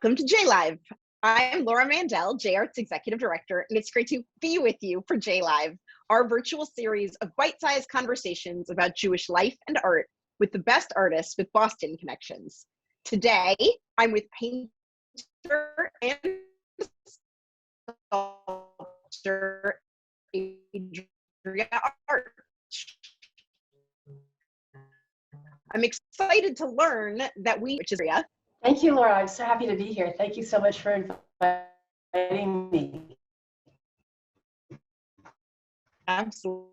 Welcome to JLive. I'm Laura Mandel, JArt's Executive Director, and it's great to be with you for JLive, our virtual series of bite-sized conversations about Jewish life and art with the best artists with Boston connections. Today, I'm with painter and sculptor Adria Arch. I'm excited to learn that which is Adria. Thank you, Laura. I'm so happy to be here. Thank you so much for inviting me. Absolutely.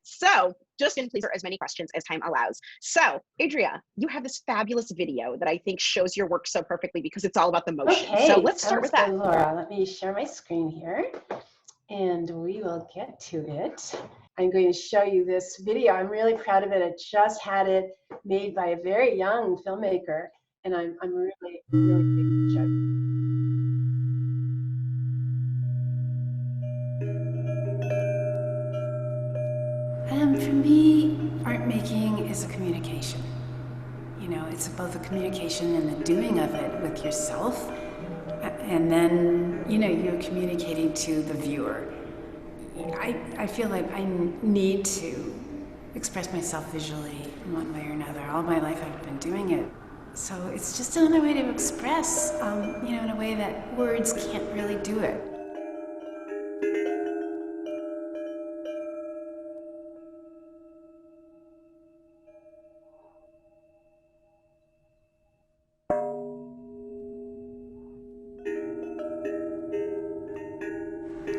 So, just in please for as many questions as time allows. So, Adria, you have this fabulous video that I think shows your work so perfectly because it's all about the motion. Okay, so let's start with that. Good, Laura. Let me share my screen here, and we will get to it. I'm going to show you this video. I'm really proud of it. I just had it made by a very young filmmaker, and I'm really big to show you. For me, art making is a communication. You know, it's both a communication and the doing of it with yourself, and then, you know, you're communicating to the viewer. I feel like I need to express myself visually in one way or another. All my life I've been doing it. So it's just another way to express, you know, in a way that words can't really do it.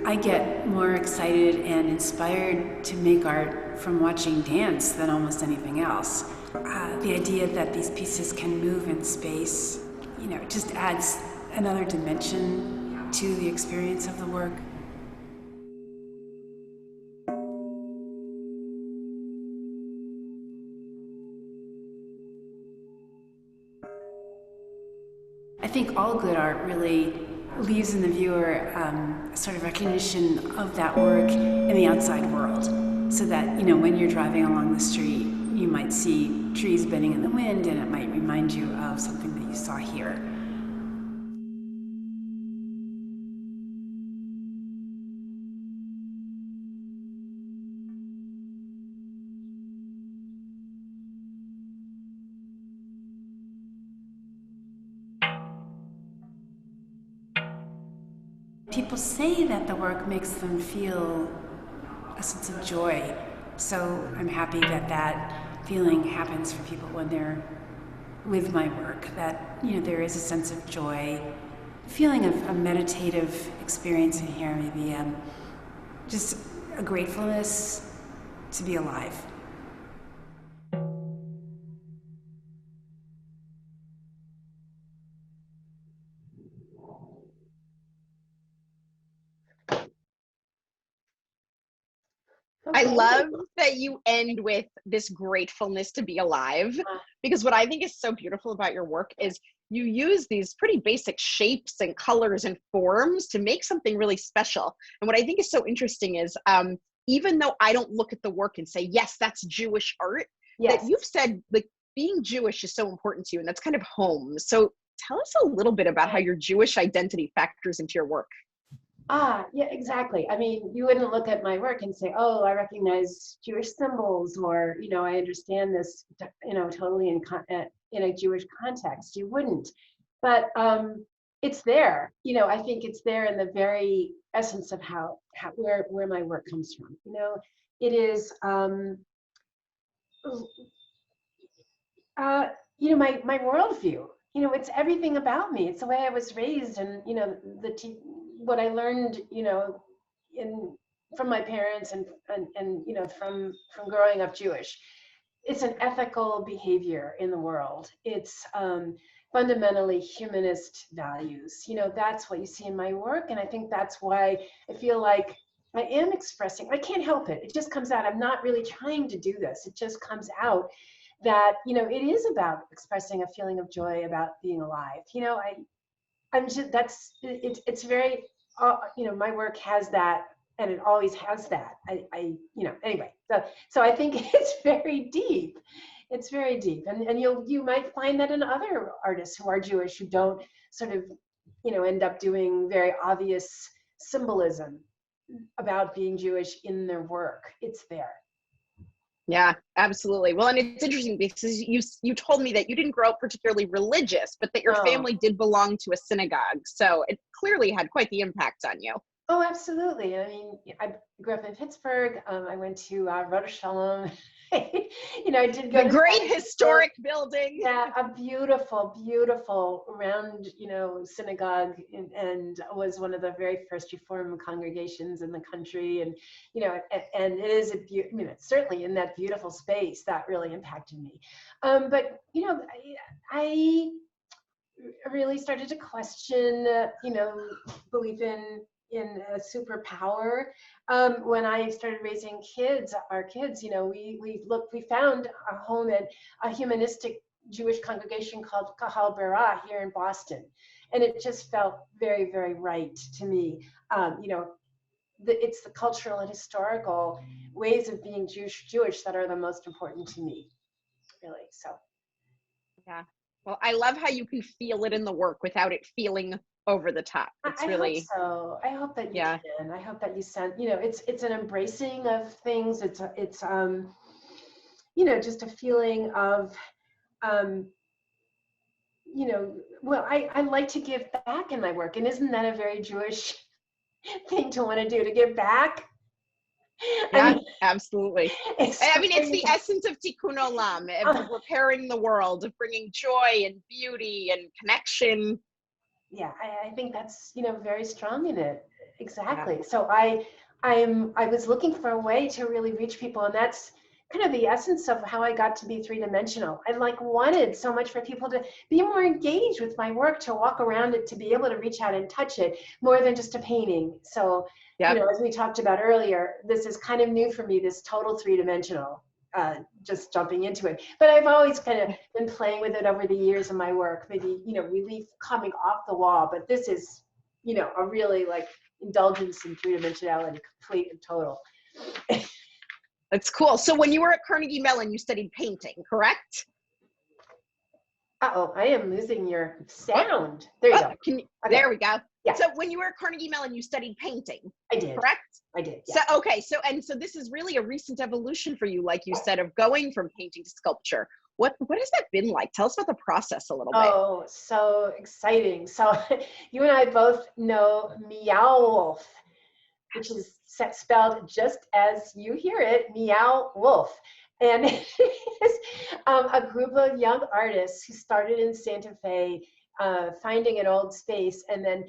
I get more excited and inspired to make art from watching dance than almost anything else. The idea that these pieces can move in space, you know, just adds another dimension to the experience of the work. I think all good art really leaves in the viewer a sort of recognition of that work in the outside world, so that, you know, when you're driving along the street, you might see trees bending in the wind, and it might remind you of something that you saw here. People say that the work makes them feel a sense of joy, so I'm happy that that feeling happens for people when they're with my work, that, you know, there is a sense of joy, feeling of a meditative experience in here, maybe just a gratefulness to be alive. I love that you end with this gratefulness to be alive, because what I think is so beautiful about your work is you use these pretty basic shapes and colors and forms to make something really special. And what I think is so interesting is, even though I don't look at the work and say, yes, that's Jewish art, that you've said, like, being Jewish is so important to you, and that's kind of home. So tell us a little bit about how your Jewish identity factors into your work. Yeah, exactly. I mean, you wouldn't look at my work and say, oh, I recognize Jewish symbols, or, you know, I understand this, you know, totally in a Jewish context. You wouldn't. But it's there. You know, I think it's there in the very essence of where my work comes from. You know, it is, you know, my worldview. You know, it's everything about me. It's the way I was raised, and, you know, what I learned, you know, from my parents and you know, from growing up Jewish. It's an ethical behavior in the world. It's fundamentally humanist values. You know, that's what you see in my work, and I think that's why I feel like I am expressing. I can't help it. It just comes out. I'm not really trying to do this. It just comes out that, you know, it is about expressing a feeling of joy about being alive. You know, I'm just, it's very, you know, my work has that, and it always has that. You know, anyway, so I think it's very deep. It's very deep, and you might find that in other artists who are Jewish who don't sort of, end up doing very obvious symbolism about being Jewish in their work. It's there. Yeah, absolutely. Well, and it's interesting because you told me that you didn't grow up particularly religious, but that your No. family did belong to a synagogue. So it clearly had quite the impact on you. Oh, absolutely. I mean, I grew up in Pittsburgh. I went to Rosh Shalom. I did go The to great Sabbath school. historic building. Yeah, a beautiful, beautiful round, synagogue, and was one of the very first Reform congregations in the country. And, and it is it's certainly in that beautiful space that really impacted me. But, I really started to question, belief in a superpower when I started raising our kids. We found a home at a humanistic Jewish congregation called Kahal Berah here in Boston, and it just felt very, very right to me. It's the cultural and historical ways of being Jewish that are the most important to me, really. So. Yeah. Well, I love how you can feel it in the work without it feeling over the top. It's I really, hope so. I hope that you yeah. can. I hope that you send, it's an embracing of things. It's just a feeling of, um, I like to give back in my work. And isn't that a very Jewish thing to want to do, to give back? Yeah, absolutely. It's the essence of tikkun olam, of repairing the world, of bringing joy and beauty and connection. Yeah, I think that's, very strong in it. Exactly. Yeah. So I was looking for a way to really reach people, and that's kind of the essence of how I got to be three-dimensional. I wanted so much for people to be more engaged with my work, to walk around it, to be able to reach out and touch it more than just a painting. So, Yep. As we talked about earlier, this is kind of new for me, this total three-dimensional, just jumping into it. But I've always kind of been playing with it over the years of my work, maybe, relief coming off the wall, but this is, a really indulgence in three-dimensionality, complete and total. That's cool. So when you were at Carnegie Mellon, you studied painting, correct? Uh-oh, I am losing your sound. There you go. Okay. There we go. Yeah. So when you were at Carnegie Mellon, you studied painting. I did. Correct? I did. Yeah. So this is really a recent evolution for you, like you said, of going from painting to sculpture. What has that been like? Tell us about the process a little bit. Oh, so exciting. So you and I both know Meow Wolf, which is spelled just as you hear it, Meow Wolf. And it is a group of young artists who started in Santa Fe, finding an old space and then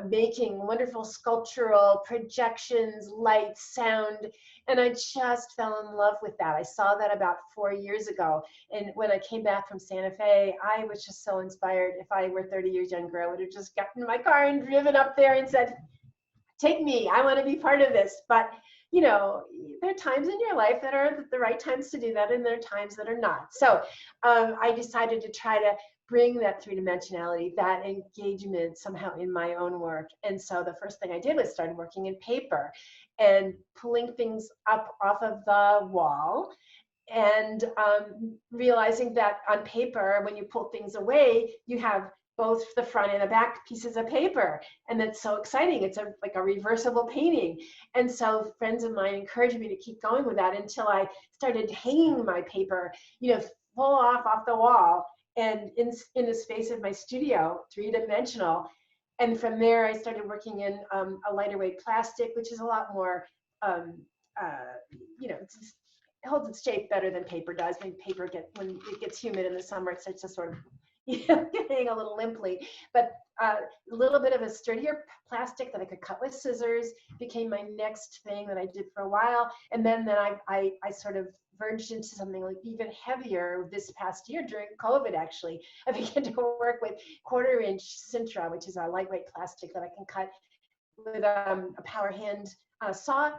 making wonderful sculptural projections, light, sound. And I just fell in love with that. I saw that about 4 years ago. And when I came back from Santa Fe, I was just so inspired. If I were 30 years younger, I would have just gotten in my car and driven up there and said, take me, I want to be part of this. But there are times in your life that are the right times to do that, and there are times that are not. So I decided to try to bring that three-dimensionality, that engagement somehow in my own work. And so the first thing I did was started working in paper and pulling things up off of the wall, and realizing that on paper, when you pull things away, you have both the front and the back pieces of paper. And that's so exciting. It's like a reversible painting. And so friends of mine encouraged me to keep going with that until I started hanging my paper, full off the wall and in the space of my studio, three-dimensional. And from there, I started working in a lighter weight plastic, which is a lot more, it holds its shape better than paper does. When when it gets humid in the summer, it starts to sort of getting a little limply, but a little bit of a sturdier plastic that I could cut with scissors became my next thing that I did for a while. And then I sort of verged into something like even heavier this past year during COVID. Actually, I began to work with 1/4-inch Sintra, which is a lightweight plastic that I can cut with a power hand saw.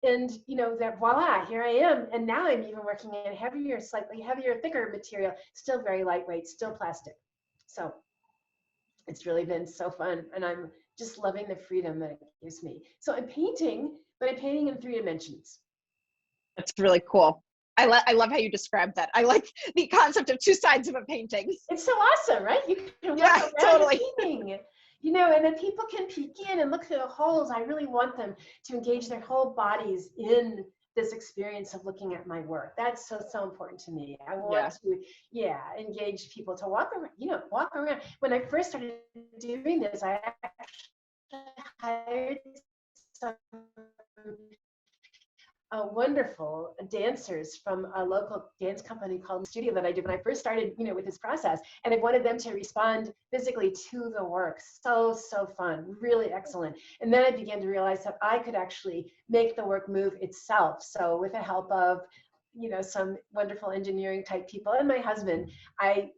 And that voila, here I am. And now I'm even working in heavier, slightly heavier, thicker material, still very lightweight, still plastic. So it's really been so fun. And I'm just loving the freedom that it gives me. So I'm painting, but I'm painting in 3 dimensions. That's really cool. I love how you describe that. I like the concept of two sides of a painting. It's so awesome, right? You can walk around totally. the painting, you know, and then people can peek in and look through the holes. I really want them to engage their whole bodies in this experience of looking at my work. That's so, so important to me. I want to, engage people to walk around, you know, walk around. When I first started doing this, I actually hired some wonderful dancers from a local dance company called Studio that I did when I first started, you know, with this process. And I wanted them to respond physically to the work. So, so fun, really excellent. And then I began to realize that I could actually make the work move itself. So with the help of, you know, some wonderful engineering type people and my husband, I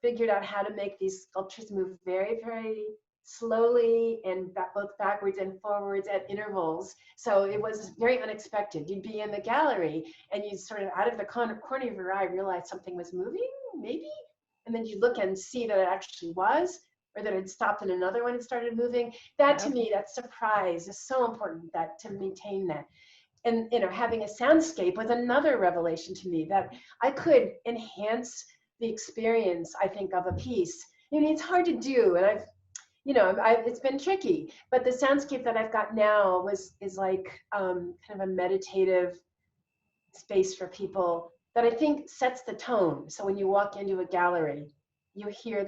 figured out how to make these sculptures move very, very slowly and both backwards and forwards at intervals. So it was very unexpected. You'd be in the gallery and you'd sort of out of the corner of your eye realize something was moving, maybe? And then you look and see that it actually was, or that it stopped and another one had started moving. That to me, that surprise is so important, that to maintain that. And you know, having a soundscape was another revelation to me, that I could enhance the experience, I think, of a piece. I mean, it's hard to do, and it's been tricky, but the soundscape that I've got now is like kind of a meditative space for people that I think sets the tone. So when you walk into a gallery, you hear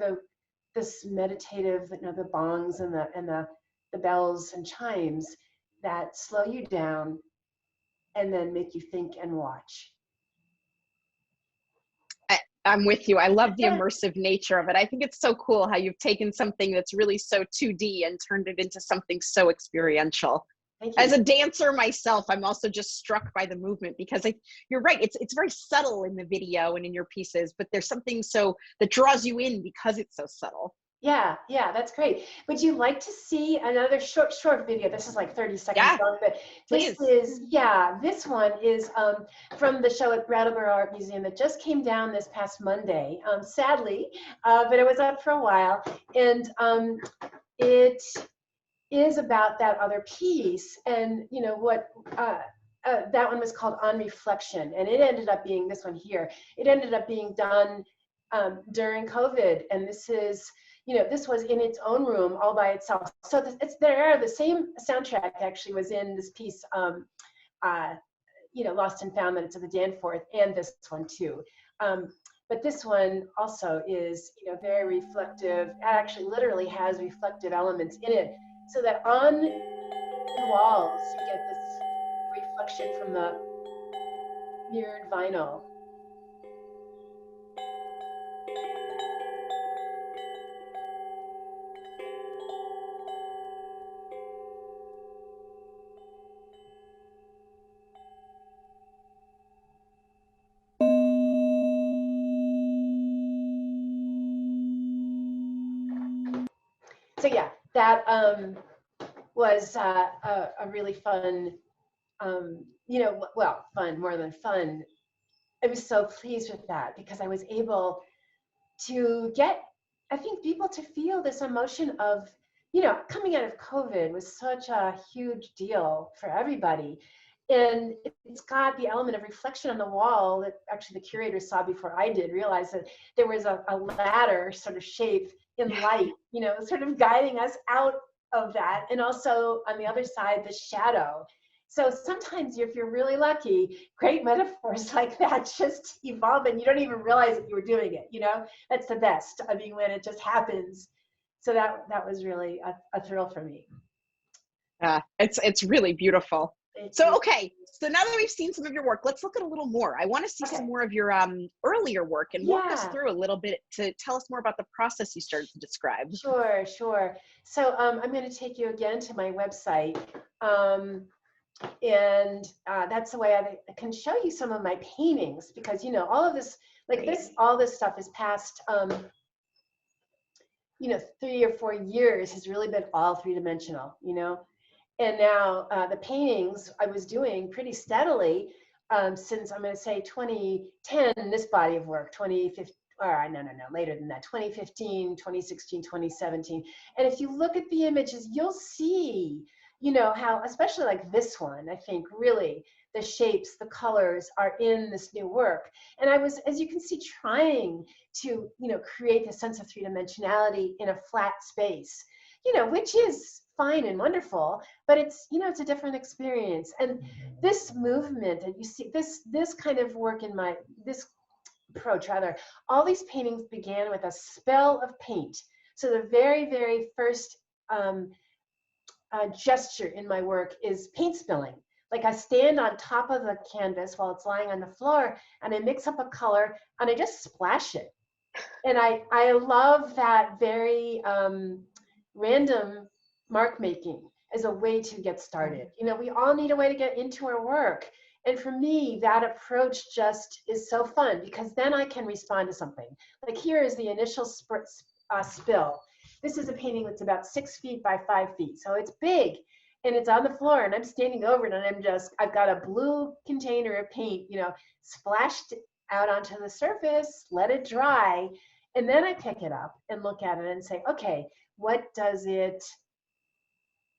this meditative, you know, the bongs and the bells and chimes that slow you down and then make you think and watch. I'm with you. I love the immersive nature of it. I think it's so cool how you've taken something that's really so 2D and turned it into something so experiential. As a dancer myself, I'm also just struck by the movement, because you're right. It's very subtle in the video and in your pieces, but there's something that draws you in because it's so subtle. Yeah, that's great. Would you like to see another short video? This is like 30 seconds long, but this one is from the show at Brattleboro Art Museum that just came down this past Monday, sadly, but it was up for a while. And it is about that other piece. And you know what, that one was called On Reflection, and it ended up being this one here. It ended up being done during COVID, and this is, you know, this was in its own room all by itself. So the same soundtrack actually was in this piece, you know, Lost and Found, that it's at the Danforth, and this one too. But this one also is, you know, very reflective. It actually literally has reflective elements in it, so that on the walls you get this reflection from the mirrored vinyl. So yeah, that was a really fun, you know, well, fun, more than fun. I was so pleased with that, because I was able to get, I think, people to feel this emotion of, you know, coming out of COVID was such a huge deal for everybody. And it's got the element of reflection on the wall that actually the curator saw before I did, realize that there was a ladder sort of shape in light, you know, sort of guiding us out of that. And also on the other side, the shadow. So sometimes if you're really lucky, great metaphors like that just evolve and you don't even realize that you were doing it, you know? That's the best. I mean, when it just happens. So that was really a thrill for me. It's really beautiful. So, okay, so now that we've seen some of your work, let's look at a little more. I want to see some more of your earlier work, and walk us through a little bit to tell us more about the process you started to describe. Sure. So I'm going to take you again to my website, and that's the way I can show you some of my paintings, because, you know, all of this, like all this stuff is past, you know, 3 or 4 years has really been all three-dimensional, you know. And now the paintings I was doing pretty steadily since, I'm going to say 2010, this body of work, 2015, or no, later than that, 2015, 2016, 2017. And if you look at the images, you'll see, you know, how, especially like this one, I think really the shapes, the colors are in this new work. And I was, as you can see, trying to, create a sense of three-dimensionality in a flat space, which is fine and wonderful, but it's, it's a different experience. And this movement, and you see this kind of work in this approach rather, all these paintings began with a spell of paint. So the very, very first gesture in my work is paint spilling. Like I stand on top of the canvas while it's lying on the floor, and I mix up a color and I just splash it. And I love that very random mark making as a way to get started. We all need a way to get into our work. And for me, that approach just is so fun, because then I can respond to something. Like here is the initial spill. This is a painting that's about 6 feet by 5 feet. So it's big and it's on the floor, and I'm standing over it, and I've got a blue container of paint, splashed out onto the surface, let it dry. And then I pick it up and look at it and say, okay, what does it,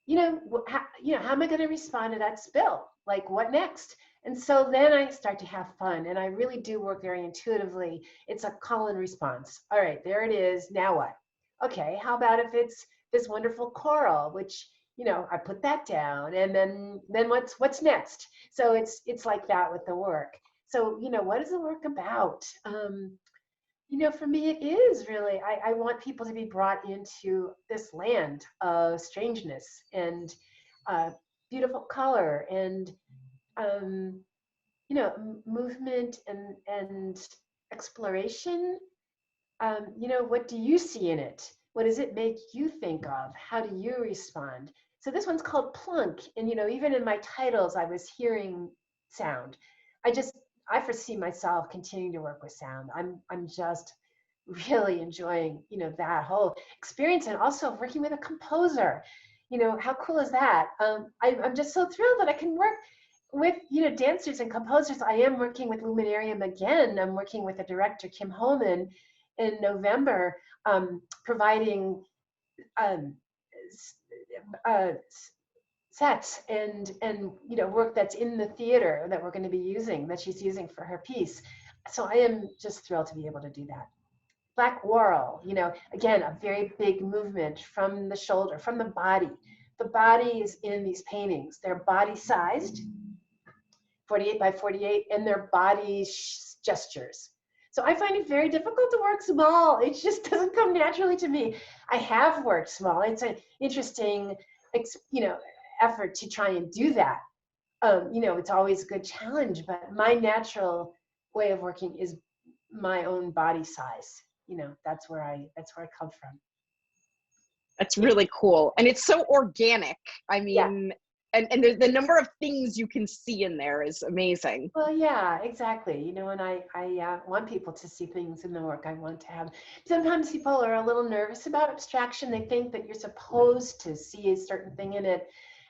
how am I going to respond to that spill? Like, what next? And so then I start to have fun, and I really do work very intuitively. It's a call and response. All right, there it is. Now what? Okay, how about if it's this wonderful coral, which, I put that down, and then what's next? So it's like that with the work. So, what is the work about? For me, it is really, I want people to be brought into this land of strangeness and beautiful color and, movement and exploration. What do you see in it? What does it make you think of? How do you respond? So this one's called Plunk. And, even in my titles, I was hearing sound. I foresee myself continuing to work with sound. I'm just really enjoying, that whole experience, and also working with a composer. How cool is that? I'm just so thrilled that I can work with, dancers and composers. I am working with Luminarium again. I'm working with the director, Kim Holman, in November, providing sets and work that's in the theater that we're going to be using, that she's using for her piece. So I am just thrilled to be able to do that. Black Whorl, again, a very big movement from the shoulder, from the body. The body is in these paintings. They're body sized, 48 by 48, and their body gestures. So I find it very difficult to work small. It just doesn't come naturally to me. I have worked small. It's an interesting, effort to try and do that. It's always a good challenge, but my natural way of working is my own body size. That's where I come from. That's really cool. And it's so organic. I mean, and the number of things you can see in there is amazing. Well, yeah, exactly. And I want people to see things in the work I want to have. Sometimes people are a little nervous about abstraction. They think that you're supposed to see a certain thing in it.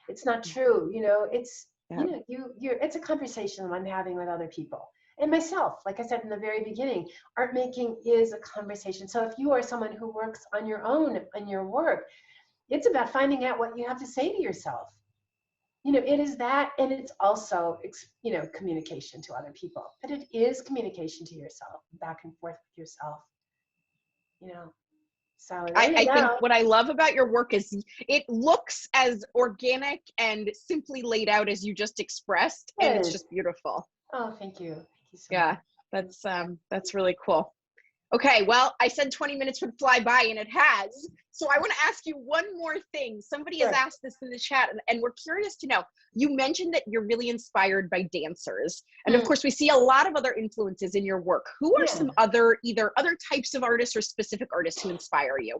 It's not true. It's, it's a conversation I'm having with other people. And myself, like I said in the very beginning, art making is a conversation. So if you are someone who works on your own in your work, it's about finding out what you have to say to yourself. It is that, and it's also, communication to other people. But it is communication to yourself, back and forth with yourself. So I think what I love about your work is it looks as organic and simply laid out as you just expressed, and it's just beautiful. Oh, thank you. Yeah, that's really cool. Okay, well, I said 20 minutes would fly by, and it has. So I want to ask you one more thing. Somebody has asked this in the chat, and we're curious to know. You mentioned that you're really inspired by dancers. And of course, we see a lot of other influences in your work. Who are some either other types of artists or specific artists who inspire you?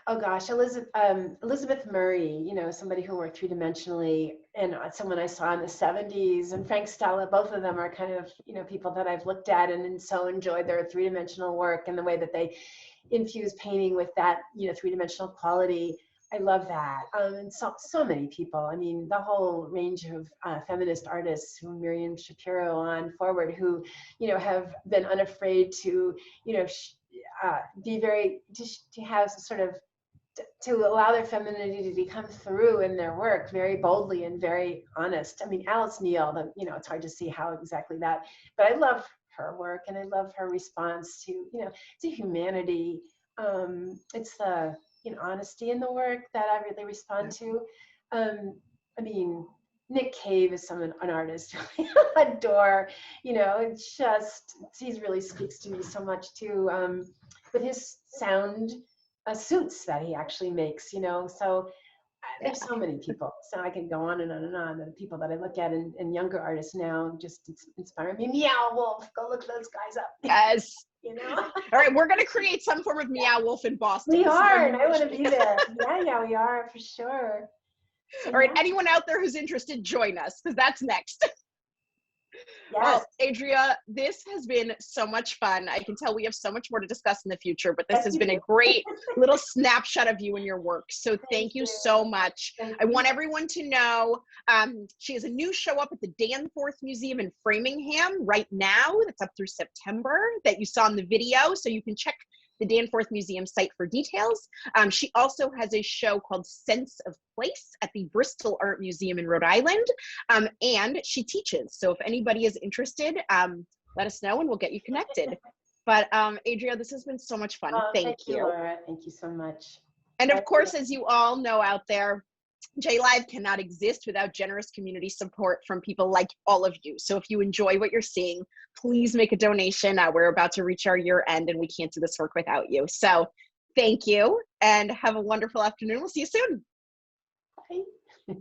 Oh gosh, Elizabeth Murray, somebody who worked three-dimensionally, and someone I saw in the 70s, and Frank Stella, both of them are kind of, people that I've looked at and so enjoyed their three-dimensional work and the way that they infuse painting with that, three-dimensional quality. I love that. And so many people. I mean, the whole range of feminist artists, from Miriam Shapiro on forward, who, have been unafraid to, be very, to have sort of to allow their femininity to come through in their work very boldly and very honest. I mean, Alice Neal, you know, it's hard to see how exactly that, but I love her work and I love her response to, you know, to humanity. It's the, you know, honesty in the work that I really respond to. I mean, Nick Cave is an artist I adore, you know, it's just, he really speaks to me so much too, with his sound suits that he actually makes, you know, so there's so many people, so I can go on and on and on. The people that I look at and younger artists now just inspire me. Meow Wolf, go look those guys up. Yes. You know? All right, we're going to create some form of Meow Wolf in Boston. We are, and I want to be there. Yeah, we are for sure. All right, anyone out there who's interested, join us, because that's next. Yes. Well, Adria, this has been so much fun. I can tell we have so much more to discuss in the future, but this has been a great little snapshot of you and your work. So thank you so much. I want everyone to know she has a new show up at the Danforth Museum in Framingham right now. That's up through September that you saw in the video. So you can check the Danforth Museum site for details. She also has a show called Sense of Place at the Bristol Art Museum in Rhode Island, and she teaches. So if anybody is interested, let us know and we'll get you connected. But Adria, this has been so much fun. Thank you. Laura. Thank you so much. And of course, as you all know out there, JLive cannot exist without generous community support from people like all of you. So if you enjoy what you're seeing, please make a donation. We're about to reach our year end and we can't do this work without you. So thank you and have a wonderful afternoon. We'll see you soon. Bye.